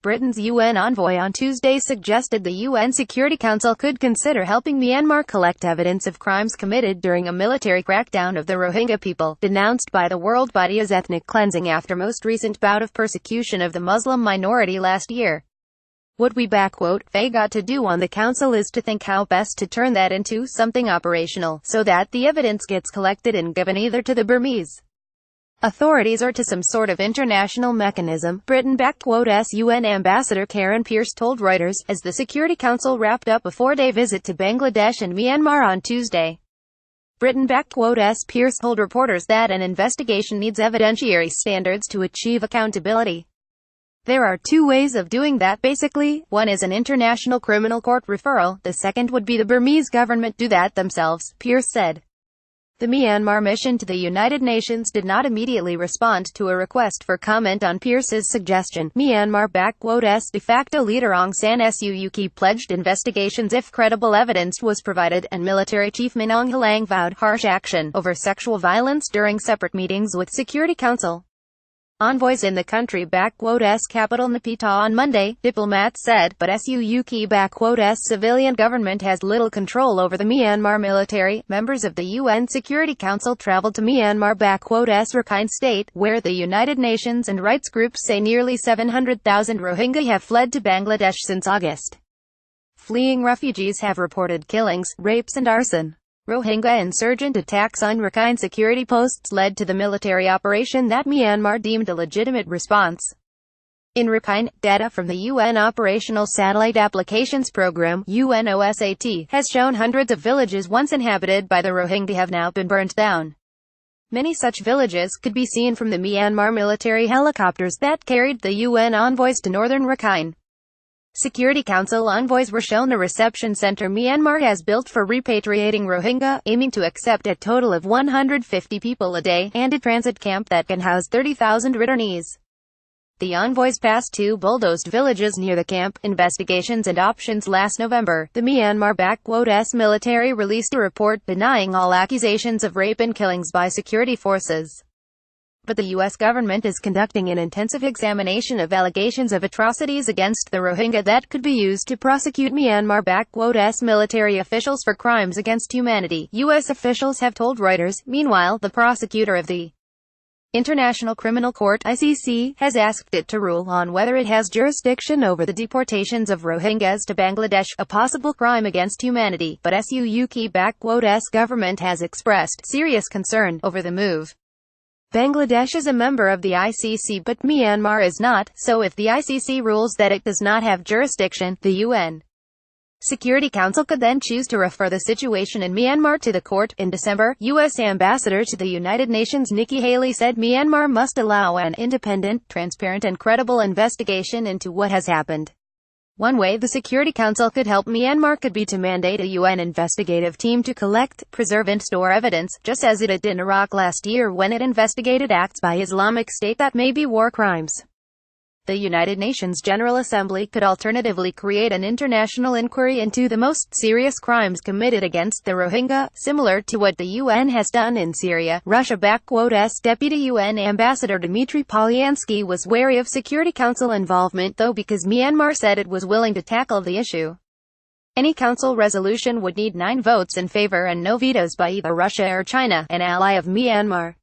Britain's UN envoy on Tuesday suggested the UN Security Council could consider helping Myanmar collect evidence of crimes committed during a military crackdown of the Rohingya people, denounced by the world body as ethnic cleansing after most recent bout of persecution of the Muslim minority last year. What we they got to do on the council is to think how best to turn that into something operational, so that the evidence gets collected and given either to the Burmese authorities or to some sort of international mechanism, Britain-backed UN Ambassador Karen Pierce told Reuters, as the Security Council wrapped up a four-day visit to Bangladesh and Myanmar on Tuesday. Britain-backed Pierce told reporters that an investigation needs evidentiary standards to achieve accountability. There are two ways of doing that basically. One is an international criminal court referral, the second would be the Burmese government do that themselves, Pierce said. The Myanmar mission to the United Nations did not immediately respond to a request for comment on Pierce's suggestion. Myanmar-backed de facto leader Aung San Suu Kyi pledged investigations if credible evidence was provided, and military chief Min Aung Hlaing vowed harsh action over sexual violence during separate meetings with Security Council envoys in the country-backed capital Naypyidaw on Monday, diplomats said, but Suu Kyi-backed civilian government has little control over the Myanmar military. Members of the UN Security Council traveled to Myanmar-backed Rakhine State, where the United Nations and rights groups say nearly 700,000 Rohingya have fled to Bangladesh since August. Fleeing refugees have reported killings, rapes and arson. Rohingya insurgent attacks on Rakhine security posts led to the military operation that Myanmar deemed a legitimate response. In Rakhine, data from the UN Operational Satellite Applications Program (UNOSAT) has shown hundreds of villages once inhabited by the Rohingya have now been burnt down. Many such villages could be seen from the Myanmar military helicopters that carried the UN envoys to northern Rakhine. Security Council envoys were shown a reception center Myanmar has built for repatriating Rohingya, aiming to accept a total of 150 people a day, and a transit camp that can house 30,000 returnees. The envoys passed two bulldozed villages near the camp. Investigations and Options. Last November, the Myanmar-backed military released a report denying all accusations of rape and killings by security forces. But the U.S. government is conducting an intensive examination of allegations of atrocities against the Rohingya that could be used to prosecute Myanmar-backed military officials for crimes against humanity, U.S. officials have told Reuters. Meanwhile, the prosecutor of the International Criminal Court (ICC) has asked it to rule on whether it has jurisdiction over the deportations of Rohingyas to Bangladesh, a possible crime against humanity, but Suu Kyi-backed government has expressed serious concern over the move. Bangladesh is a member of the ICC but Myanmar is not, so if the ICC rules that it does not have jurisdiction, the UN Security Council could then choose to refer the situation in Myanmar to the court. In December, U.S. Ambassador to the United Nations Nikki Haley said Myanmar must allow an independent, transparent and credible investigation into what has happened. One way the Security Council could help Myanmar could be to mandate a UN investigative team to collect, preserve and store evidence, just as it did in Iraq last year when it investigated acts by Islamic State that may be war crimes. The United Nations General Assembly could alternatively create an international inquiry into the most serious crimes committed against the Rohingya, similar to what the UN has done in Syria. Russia-backed Deputy UN Ambassador Dmitry Polyansky was wary of Security Council involvement though because Myanmar said it was willing to tackle the issue. Any council resolution would need 9 votes in favor and no vetoes by either Russia or China, an ally of Myanmar.